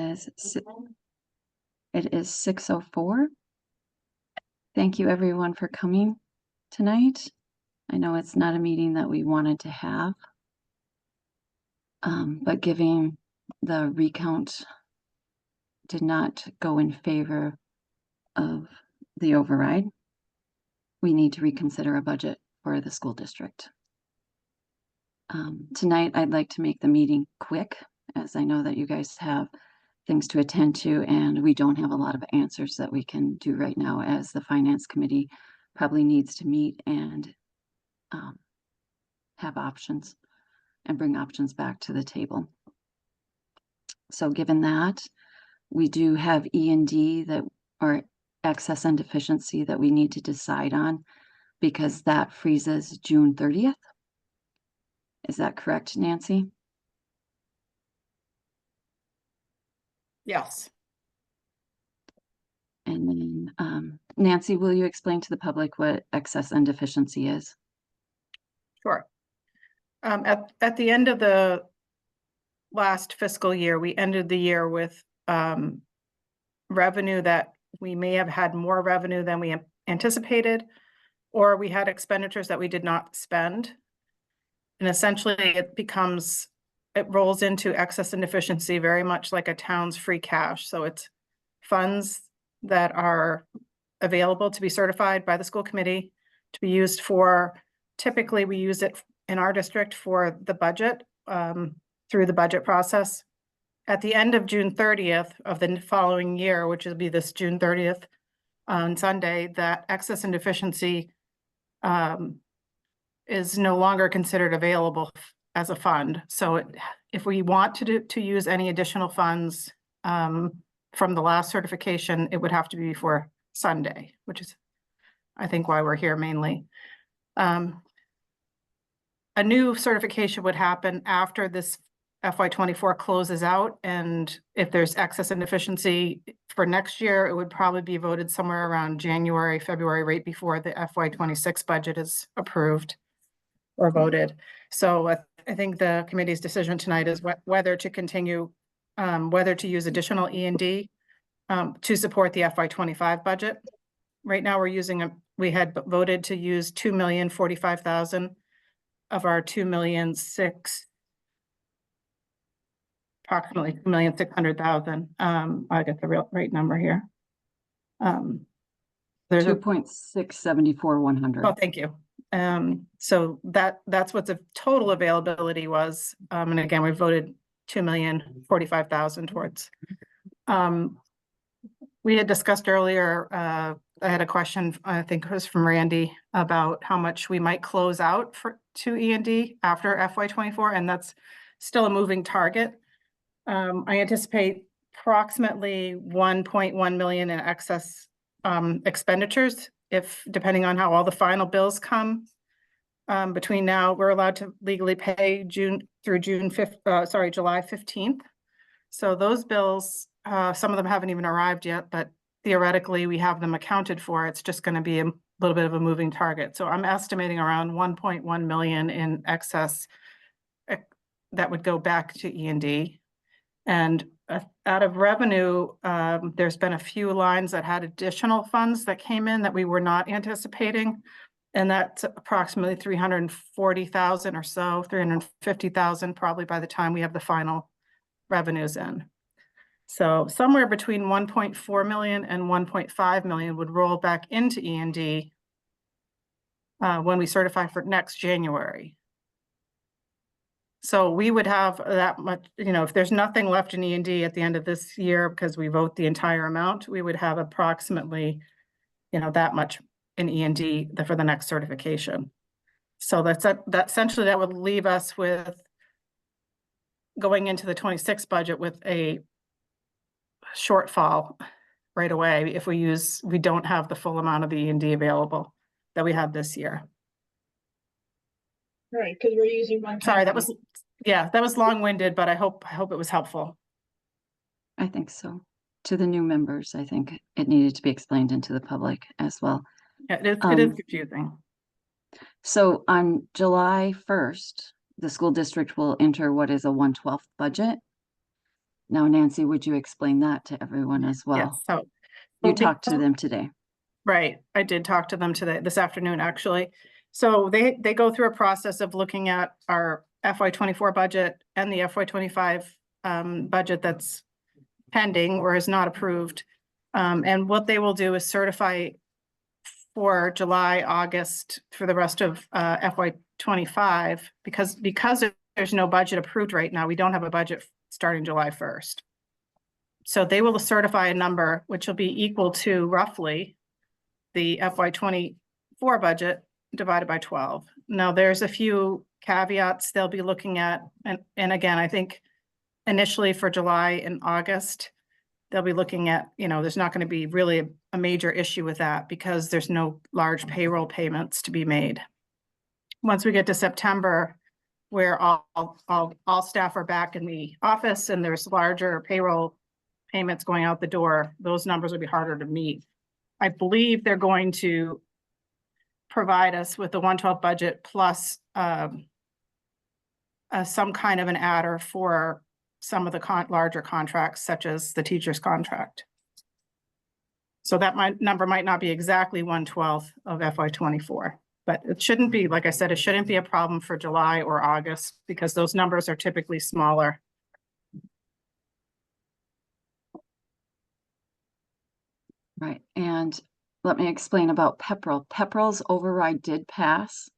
as it is 6:04. Thank you everyone for coming tonight. I know it's not a meeting that we wanted to have, but given the recount did not go in favor of the override, we need to reconsider a budget for the school district. Tonight, I'd like to make the meeting quick, as I know that you guys have things to attend to, and we don't have a lot of answers that we can do right now, as the finance committee probably needs to meet and have options and bring options back to the table. So given that, we do have E&D that, or excess and deficiency, that we need to decide on, because that freezes June 30th. Is that correct, Nancy? Yes. And then, Nancy, will you explain to the public what excess and deficiency is? Sure. At the end of the last fiscal year, we ended the year with revenue that we may have had more revenue than we anticipated, or we had expenditures that we did not spend. And essentially it rolls into excess and deficiency, very much like a town's free cash. So it's funds that are available to be certified by the school committee to be used for, typically we use it in our district for the budget, through the budget process. At the end of June 30th of the following year, which will be this June 30th on Sunday, that excess and deficiency is no longer considered available as a fund. So if we want to use any additional funds from the last certification, it would have to be for Sunday, which is, I think, why we're here mainly. A new certification would happen after this FY24 closes out, and if there's excess and deficiency for next year, it would probably be voted somewhere around January, February, right before the FY26 budget is approved or voted. So I think the committee's decision tonight is whether to continue, whether to use additional E&D to support the FY25 budget. Right now we had voted to use $2,045,000 of our $2,006,000, approximately $2,600,000. I get the right number here. There's 2.674,100. Oh, thank you. So that's what the total availability was. And again, we voted $2,045,000 towards. We had discussed earlier, I had a question, I think it was from Randy, about how much we might close out to E&D after FY24, and that's still a moving target. I anticipate approximately 1.1 million in excess expenditures, depending on how all the final bills come. Between now, we're allowed to legally pay July 15th. So those bills, some of them haven't even arrived yet, but theoretically we have them accounted for. It's just going to be a little bit of a moving target. So I'm estimating around 1.1 million in excess that would go back to E&D. And out of revenue, there's been a few lines that had additional funds that came in that we were not anticipating. And that's approximately 340,000 or so, 350,000 probably by the time we have the final revenues in. So somewhere between 1.4 million and 1.5 million would roll back into E&D when we certify for next January. So we would have that much, if there's nothing left in E&D at the end of this year because we vote the entire amount, we would have approximately, that much in E&D for the next certification. So that essentially that would leave us with going into the 26 budget with a shortfall right away if we don't have the full amount of the E&D available that we had this year. Right, because we're using one. Sorry, that was long-winded, but I hope it was helpful. I think so. To the new members, I think it needed to be explained into the public as well. Yeah, it is confusing. So on July 1st, the school district will enter what is a 1/12 budget. Now, Nancy, would you explain that to everyone as well? Yes, so. You talked to them today. Right, I did talk to them today, this afternoon, actually. So they go through a process of looking at our FY24 budget and the FY25 budget that's pending or is not approved. And what they will do is certify for July, August, for the rest of FY25, because there's no budget approved right now, we don't have a budget starting July 1st. So they will certify a number which will be equal to roughly the FY24 budget divided by 12. Now, there's a few caveats they'll be looking at. And again, I think initially for July and August, they'll be looking at, there's not going to be really a major issue with that because there's no large payroll payments to be made. Once we get to September, where all staff are back in the office and there's larger payroll payments going out the door, those numbers will be harder to meet. I believe they're going to provide us with the 112 budget plus some kind of an adder for some of the larger contracts, such as the teacher's contract. So that number might not be exactly 1/12 of FY24, but it shouldn't be, like I said, it shouldn't be a problem for July or August because those numbers are typically smaller. Right, and let me explain about Pepperell. Pepperell's override did pass,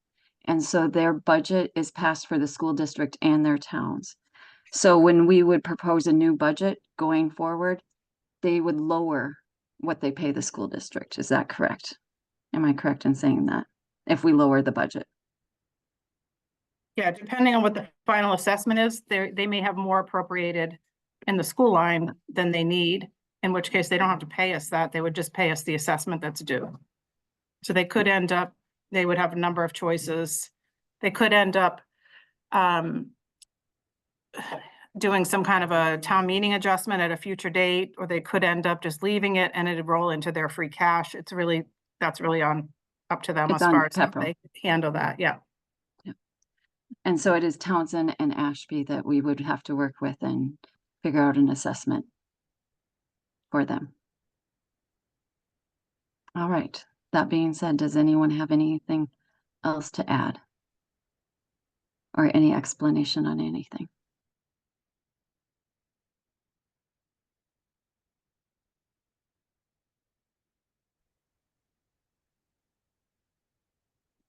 and so their budget is passed for the school district and their towns. So when we would propose a new budget going forward, they would lower what they pay the school district. Is that correct? Am I correct in saying that? If we lower the budget? Yeah, depending on what the final assessment is, they may have more appropriated in the school line than they need, in which case they don't have to pay us that, they would just pay us the assessment that's due. So they could end up, they would have a number of choices. They could end up doing some kind of a town meeting adjustment at a future date, or they could end up just leaving it and it'd roll into their free cash. That's really up to them as far as how they handle that. Yeah. And so it is Townsend and Ashby that we would have to work with and figure out an assessment for them. All right. That being said, does anyone have anything else to add? Or any explanation on anything?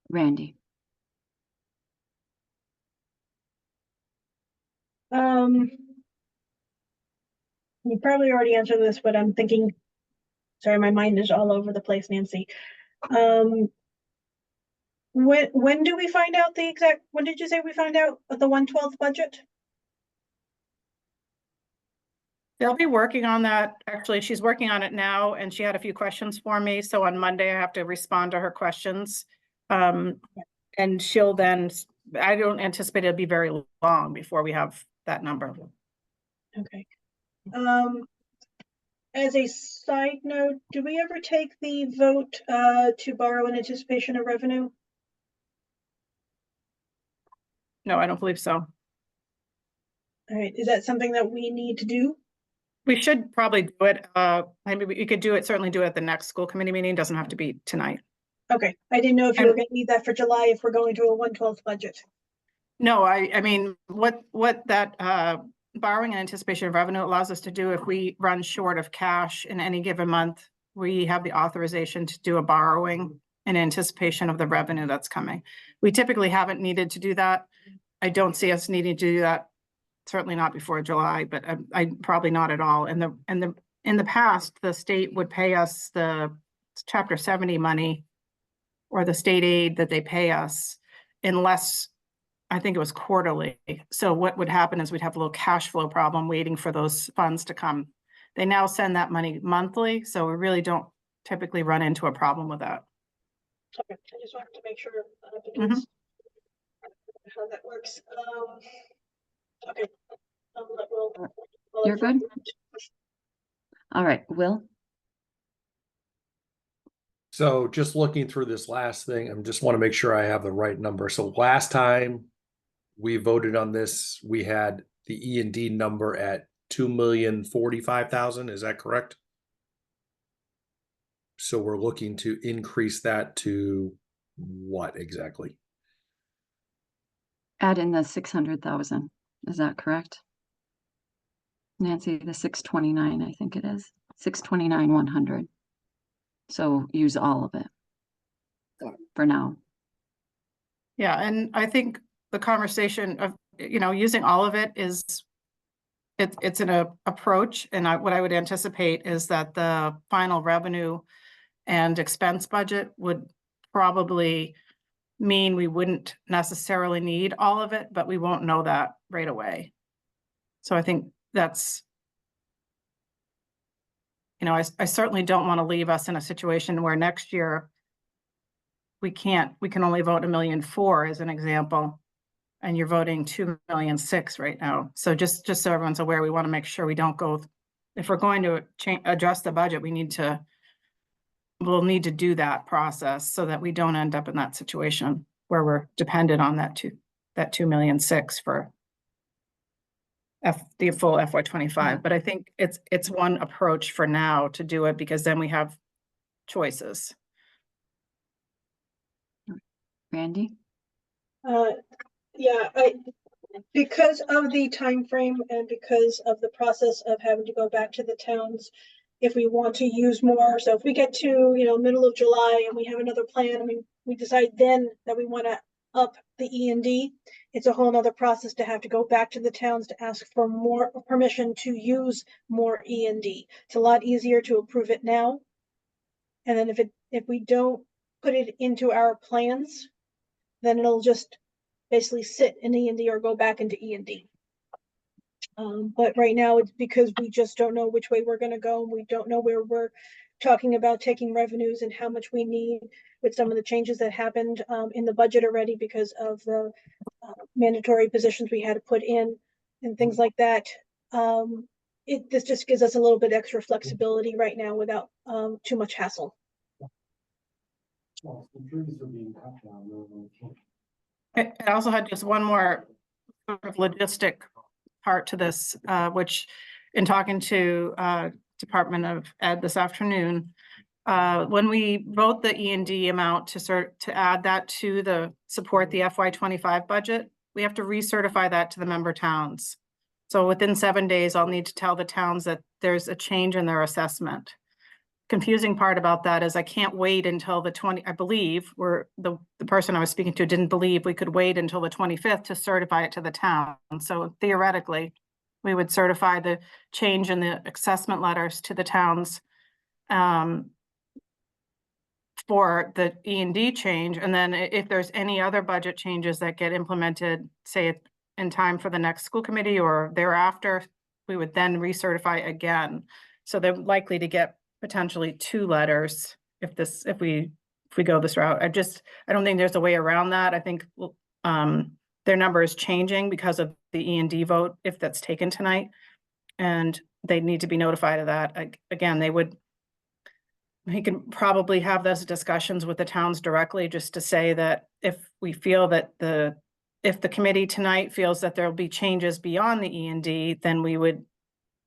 Randy? You probably already answered this, but I'm thinking, sorry, my mind is all over the place, Nancy. When do we find out the exact, when did you say we find out the 1/12 budget? They'll be working on that. Actually, she's working on it now and she had a few questions for me. So on Monday, I have to respond to her questions. And she'll then, I don't anticipate it'll be very long before we have that number. Okay. As a side note, do we ever take the vote to borrow in anticipation of revenue? No, I don't believe so. All right, is that something that we need to do? We should probably do it. Maybe we could do it, certainly do it at the next school committee meeting. Doesn't have to be tonight. Okay, I didn't know if you were going to need that for July if we're going to a 1/12 budget. No, I mean, what that borrowing in anticipation of revenue allows us to do if we run short of cash in any given month, we have the authorization to do a borrowing in anticipation of the revenue that's coming. We typically haven't needed to do that. I don't see us needing to do that. Certainly not before July, but I probably not at all. In the past, the state would pay us the Chapter 70 money or the state aid that they pay us unless, I think it was quarterly. So what would happen is we'd have a little cash flow problem waiting for those funds to come. They now send that money monthly, so we really don't typically run into a problem with that. Okay, I just wanted to make sure because how that works. Okay. You're good? All right, Will? So just looking through this last thing, I just want to make sure I have the right number. So last time we voted on this, we had the E&D number at 2,045,000. Is that correct? So we're looking to increase that to what exactly? Add in the 600,000. Is that correct? Nancy, the 629, I think it is. 629, 100. So use all of it for now. Yeah, and I think the conversation of, using all of it is, it's an approach, and what I would anticipate is that the final revenue and expense budget would probably mean we wouldn't necessarily need all of it, but we won't know that right away. So I think that's, I certainly don't want to leave us in a situation where next year we can only vote 1.4 million as an example, and you're voting 2.6 million right now. So just so everyone's aware, we want to make sure we don't go, if we're going to adjust the budget, we'll need to do that process so that we don't end up in that situation where we're dependent on that 2.6 million for the full FY25. Yeah. But I think it's one approach for now to do it, because then we have choices. Randy? Yeah, because of the time frame and because of the process of having to go back to the towns, if we want to use more, so if we get to, middle of July and we have another plan, we decide then that we want to up the E&D, it's a whole nother process to have to go back to the towns to ask for more permission to use more E&D. It's a lot easier to approve it now. And then if we don't put it into our plans, then it'll just basically sit in E&D or go back into E&D. But right now it's because we just don't know which way we're going to go. We don't know where we're talking about taking revenues and how much we need with some of the changes that happened in the budget already because of the mandatory positions we had to put in and things like that. This just gives us a little bit extra flexibility right now without too much hassle. I also had just one more sort of logistic part to this, which in talking to Department of Ed this afternoon, when we vote the E&D amount to add that to support the FY25 budget, we have to recertify that to the member towns. So within 7 days, I'll need to tell the towns that there's a change in their assessment. Confusing part about that is I can't wait until I believe the person I was speaking to didn't believe we could wait until the 25th to certify it to the town. So theoretically, we would certify the change in the assessment letters to the towns for the E&D change. And then if there's any other budget changes that get implemented, say in time for the next school committee or thereafter, we would then recertify again. So they're likely to get potentially 2 letters if we go this route. I don't think there's a way around that. I think their number is changing because of the E&D vote, if that's taken tonight, and they need to be notified of that. Again, he can probably have those discussions with the towns directly, just to say that if we feel that if the committee tonight feels that there'll be changes beyond the E&D, then we would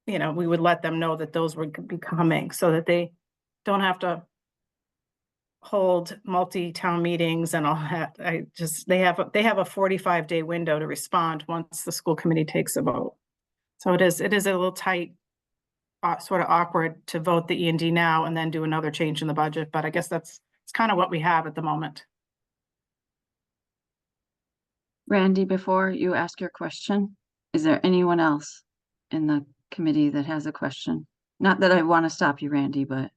let them know that those would be coming, so that they don't have to hold multi-town meetings and all that. They have a 45-day window to respond once the school committee takes a vote. So it is a little tight, sort of awkward to vote the E&D now and then do another change in the budget. But I guess it's kind of what we have at the moment. Randy, before you ask your question, is there anyone else in the committee that has a question? Not that I want to stop you, Randy, but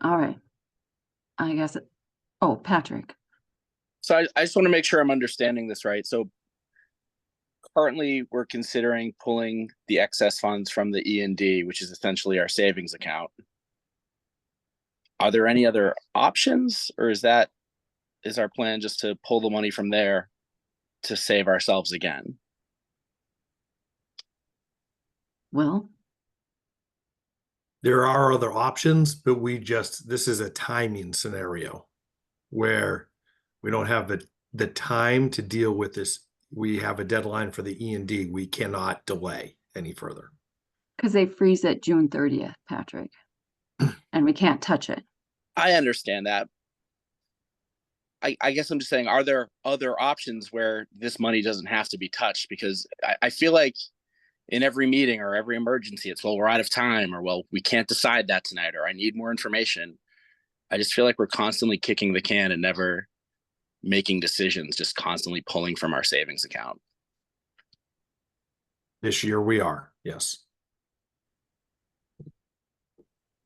all right. I guess Patrick. So I just want to make sure I'm understanding this right. So currently we're considering pulling the excess funds from the E&D, which is essentially our savings account. Are there any other options, or is our plan just to pull the money from there to save ourselves again? Well, There are other options, but this is a timing scenario where we don't have the time to deal with this we have a deadline for the E&D. We cannot delay any further. Because they freeze at June 30th, Patrick. And we can't touch it. I understand that. I guess I'm just saying, are there other options where this money doesn't have to be touched? Because I feel like in every meeting or every emergency, it's, well, we're out of time, or, well, we can't decide that tonight, or I need more information. I just feel like we're constantly kicking the can and never making decisions, just constantly pulling from our savings account. This year we are, yes.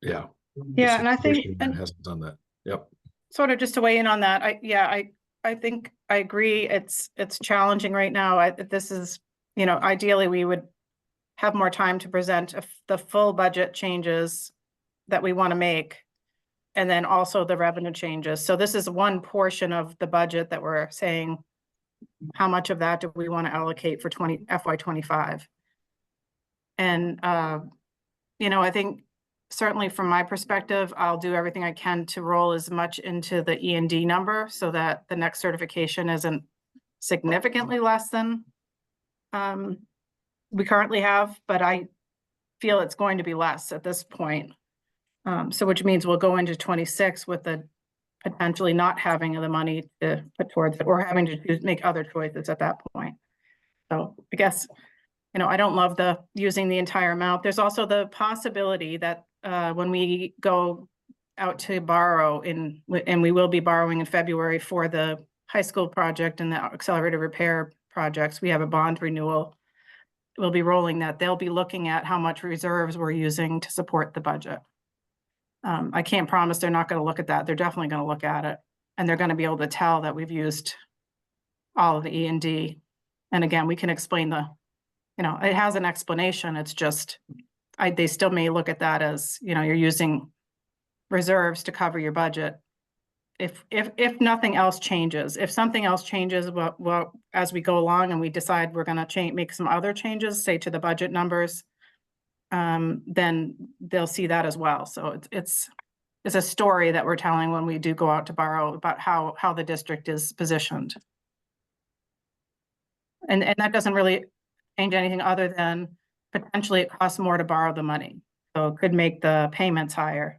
Yeah. Yeah, and I think, Situation that hasn't done that. Yep. sort of just to weigh in on that, I think I agree, it's challenging right now. This is, ideally, we would have more time to present the full budget changes that we want to make, and then also the revenue changes. So this is one portion of the budget that we're saying, how much of that do we want to allocate for FY25? And, I think certainly from my perspective, I'll do everything I can to roll as much into the E&D number so that the next certification isn't significantly less than we currently have, but I feel it's going to be less at this point. So which means we'll go into 26 with the potentially not having the money to put towards it, or having to make other choices at that point. So I guess, I don't love using the entire amount. There's also the possibility that when we go out to borrow and we will be borrowing in February for the high school project and the accelerated repair projects, we have a bond renewal. We'll be rolling that. They'll be looking at how much reserves we're using to support the budget. I can't promise they're not going to look at that. They're definitely going to look at it, and they're going to be able to tell that we've used all of the E&D. And again, we can explain it has an explanation. It's just, they still may look at that as, you're using reserves to cover your budget. If nothing else changes, if something else changes, well, as we go along and we decide we're going to make some other changes, say to the budget numbers, then they'll see that as well. So it's a story that we're telling when we do go out to borrow about how the district is positioned. And that doesn't really change anything other than potentially it costs more to borrow the money. So it could make the payments higher.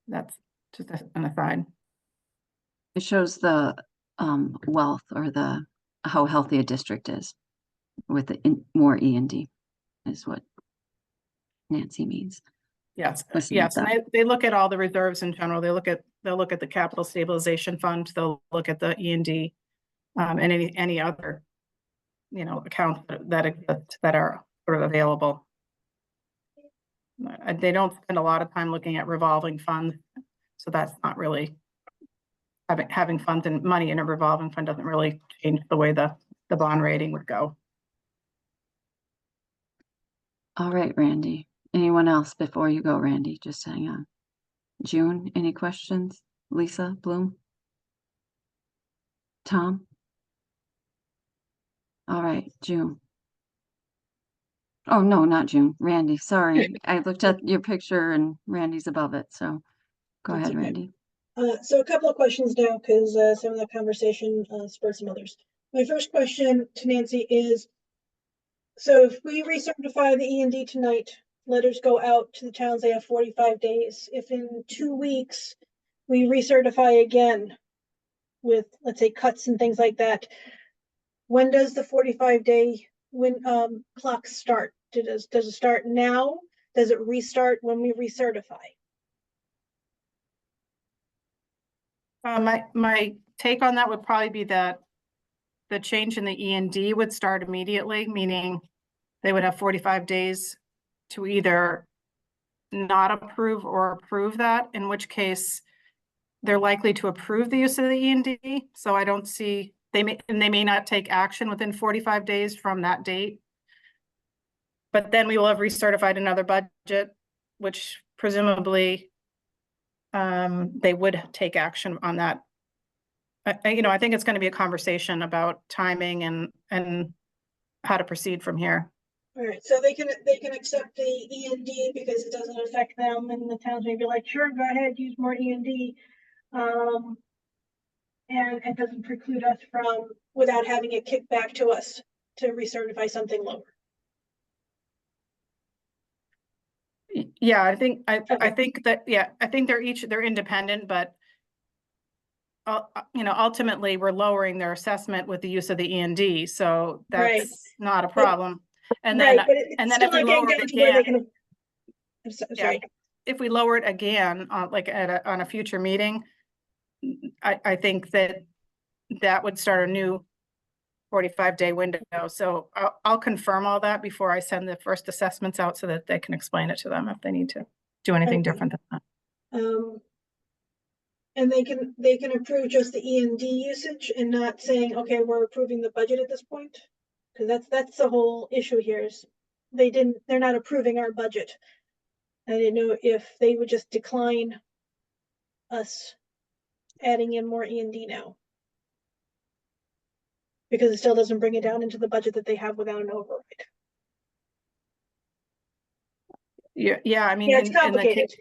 That's just an aside. It shows the wealth or how healthy a district is with more E&D is what Nancy means. Yes, Listening to yes, and they look at all the reserves in general. They'll look at the capital stabilization fund. They'll look at the E&D and any other, accounts that exist that are sort of available. They don't spend a lot of time looking at revolving funds, so that's not really having funds and money in a revolving fund doesn't really change the way the bond rating would go. All right, Randy. Anyone else before you go, Randy? Just hang on. June, any questions? Lisa, Bloom? Tom? All right, June. Oh, no, not June. Randy, sorry. I looked at your picture and Randy's above it, so go That's ahead, okay. Randy. So a couple of questions now, because some of the conversation spurred some others. My first question to Nancy is, so if we recertify the E&D tonight, letters go out to the towns, they have 45 days. If in 2 weeks we recertify again with, let's say, cuts and things like that, when does the 45-day clock start? Does it start now? Does it restart when we recertify? My take on that would probably be that the change in the E&D would start immediately, meaning they would have 45 days to either not approve or approve that, in which case they're likely to approve the use of the E&D. So I don't see, they may not take action within 45 days from that date. But then we will have recertified another budget, which presumably they would take action on that. I think it's going to be a conversation about timing and how to proceed from here. All right, so they can accept the E&D because it doesn't affect them, and the towns may be like, sure, go ahead, use more E&D. And it doesn't preclude us from, without having it kicked back to us to recertify something lower. Yeah, I think, I Okay. think that, yeah, I think they're independent, but you know, ultimately, we're lowering their assessment with the use of the E&D, so Right. that's not a But- problem. And Right, then, but it's and then still if we not getting lower it down to where they again, can. I'm sorry. if we lower it again on like on a future meeting, I think that would start a new 45-day window. So I'll confirm all that before I send the first assessments out so that they can explain it to them if they need to do anything Okay. different than that. And they can approve just the E&D usage and not saying, okay, we're approving the budget at this point. Because that's the whole issue here is they're not approving our budget. I didn't know if they would just decline us adding in more E&D now. Because it still doesn't bring it down into the budget that they have without an override. Yeah, I mean, Yeah, it's in the complicated.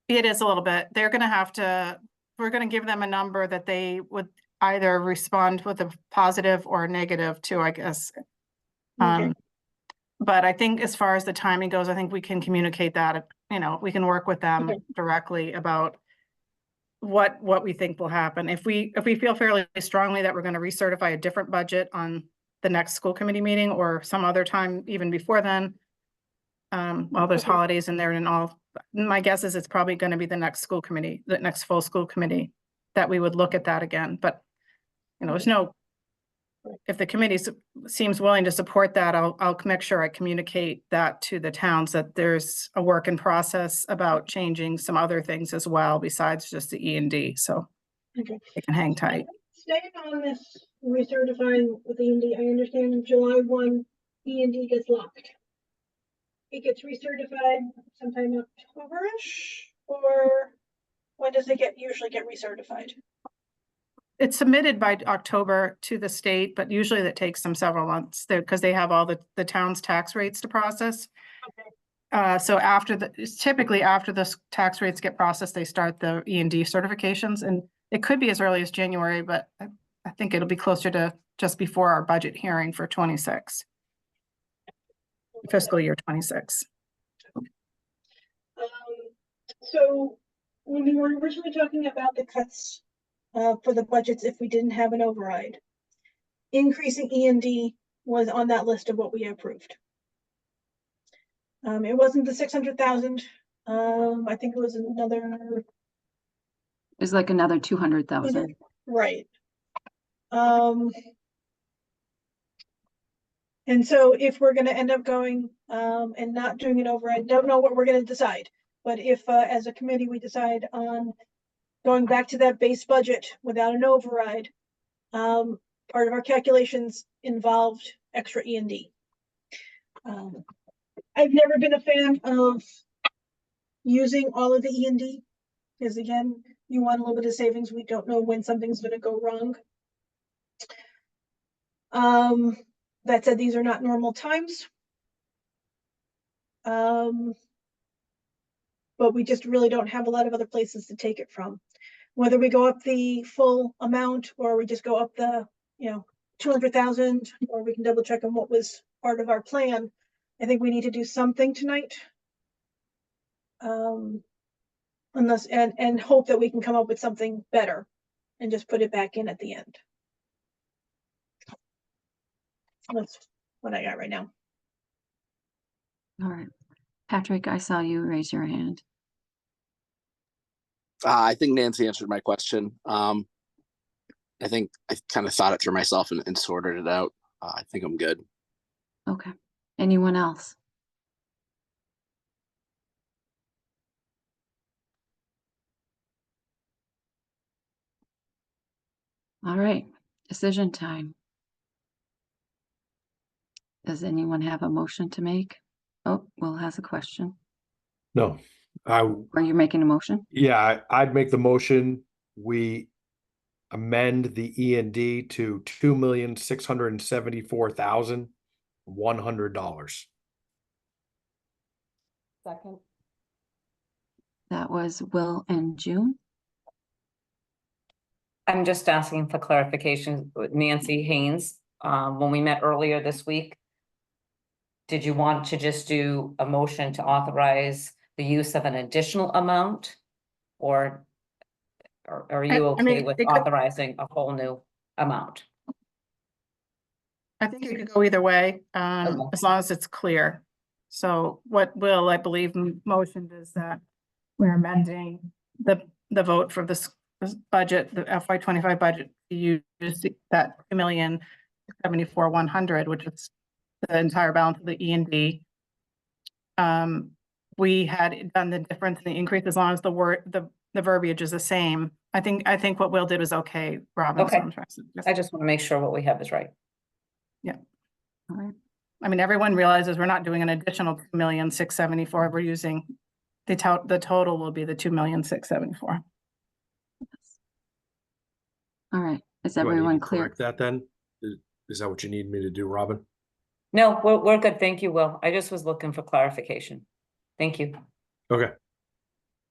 it is a little bit. They're gonna have to, we're gonna give them a number that they would either respond with a positive or a negative to, I guess. Okay. But I think as far as the timing goes, I think we can communicate that, you know, we can work with them Okay. directly about what we think will happen. If we feel fairly strongly that we're gonna recertify a different budget on the next school committee meeting or some other time even before then, while there's Okay. holidays in there and all, my guess is it's probably gonna be the next school committee, the next full school committee, that we would look at that again, but, you know, there's no, if the committee seems willing to support that, I'll make sure I communicate that to the towns, that there's a work in process about changing some other things as well, besides just the E&D, so Okay. they can hang tight. Staying on this recertifying with E&D, I understand July 1, E&D gets locked. It gets recertified sometime October-ish, or when does it usually get recertified? It's submitted by October to the state, but usually that takes them several months there because they have all the town's tax rates to process. Okay. So typically after the tax rates get processed, they start the E&D certifications, and it could be as early as January, but I think it'll be closer to just before our budget hearing for 26, fiscal year 26. So when we were originally talking about the cuts for the budgets, if we didn't have an override, increasing E&D was on that list of what we approved. It wasn't the 600,000. I think it was another. It's like another 200,000. Right. And so if we're gonna end up going and not doing an override, don't know what we're gonna decide. But if as a committee, we decide on going back to that base budget without an override, part of our calculations involved extra E&D. I've never been a fan of using all of the E&D, because again, you want a little bit of savings. We don't know when something's gonna go wrong. That said, these are not normal times. But we just really don't have a lot of other places to take it from. Whether we go up the full amount or we just go up the, 200,000, or we can double check on what was part of our plan. I think we need to do something tonight. Unless, and hope that we can come up with something better and just put it back in at the end. That's what I got right now. All right. Patrick, I saw you raise your hand. I think Nancy answered my question. I think I kind of thought it through myself and sorted it out. I think I'm good. Okay. Anyone else? All right. Decision time. Does anyone have a motion to make? Oh, Will has a question. No, Are you making a motion? yeah, I'd make the motion. We amend the E&D to $2,674,100. Second. That was Will and June. I'm just asking for clarification with Nancy Haynes. When we met earlier this week, did you want to just do a motion to authorize the use of an additional amount? Or are you I mean, okay with it could- authorizing a whole new amount? I think it could go either way, Okay. as long as it's clear. So what Will, I believe, motioned is that we're amending the vote for this budget, the FY 25 budget, to use that 2,074,100, which is the entire balance of the E and D. We had done the difference in the increase as long as the verbiage is the same. I think what Will did was okay, Robin. so Okay. I'm trying to I just want to make sure what we have is right. All right. I mean, everyone realizes we're not doing an additional 2,674,000. We're using the total will be the 2,674,000. All right. Is Do I need everyone to clear? correct that then? Is that what you need me to do, Robin? No, we're good. Thank you, Will. I just was looking for clarification. Thank you. Okay.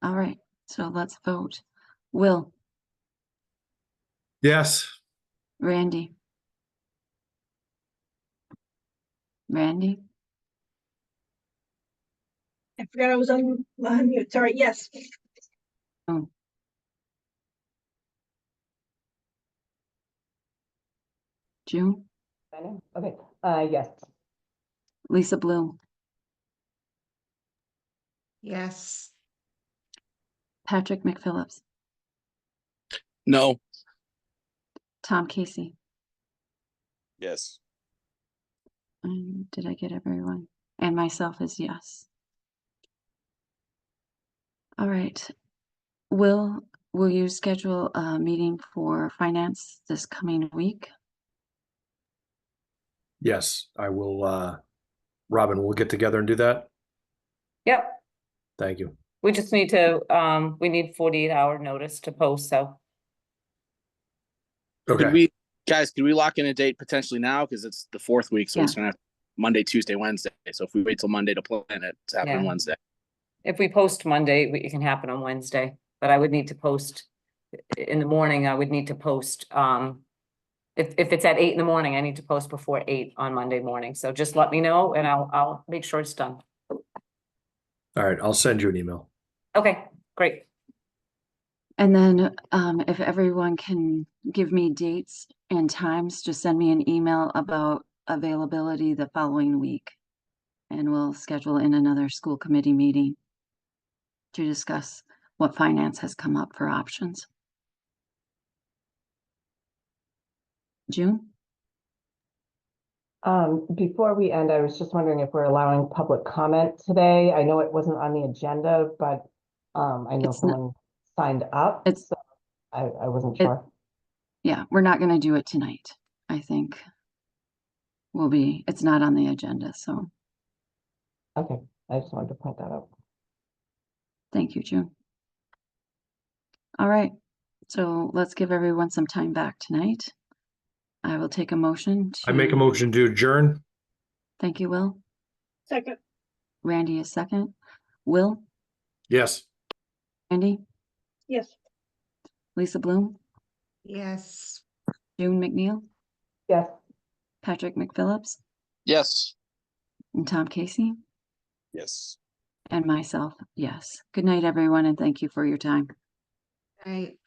All right. So let's vote. Will, Yes. Randy. Randy, I forgot I was on mute. Sorry. Yes. June, I know. Okay, yes. Lisa Bloom, Yes. Patrick McPhillips, No. Tom Casey. Yes. Did I get everyone? And myself is yes. All right. Will you schedule a meeting for finance this coming week? Yes, I will. Robin, we'll get together and do that. Yep, Thank you. we just need to, we need 48-hour notice to post, so. Okay. Could we lock in a date potentially now? Because it's the fourth week, so it's gonna have Monday, Tuesday, Wednesday. So if we wait till Monday to plan it, it's happening Yeah. Wednesday. If we post Monday, it can happen on Wednesday, but I would need to post in the morning. I would need to post, if it's at 8 in the morning, I need to post before 8 on Monday morning. So just let me know and I'll make sure it's done. All right. I'll send you an email. Okay, great. And then if everyone can give me dates and times, just send me an email about availability the following week. And we'll schedule in another school committee meeting to discuss what finance has come up for options. June? Before we end, I was just wondering if we're allowing public comment today. I know it wasn't on the agenda, but I know It's not- someone signed up. It's- So I wasn't It- sure. Yeah, we're not gonna do it tonight. I think it's not on the agenda, so Okay, I just wanted to point that out. thank you, June. All right, so let's give everyone some time back tonight. I will take a motion to. I make a motion to adjourn. Thank you, Will. Second. Randy is second. Will, Yes. Randy, Yes. Lisa Bloom, Yes. June McNeil, Yes. Patrick McPhillips, Yes. and Tom Casey, Yes. and myself, yes. Good night, everyone, and thank you for your time. Right.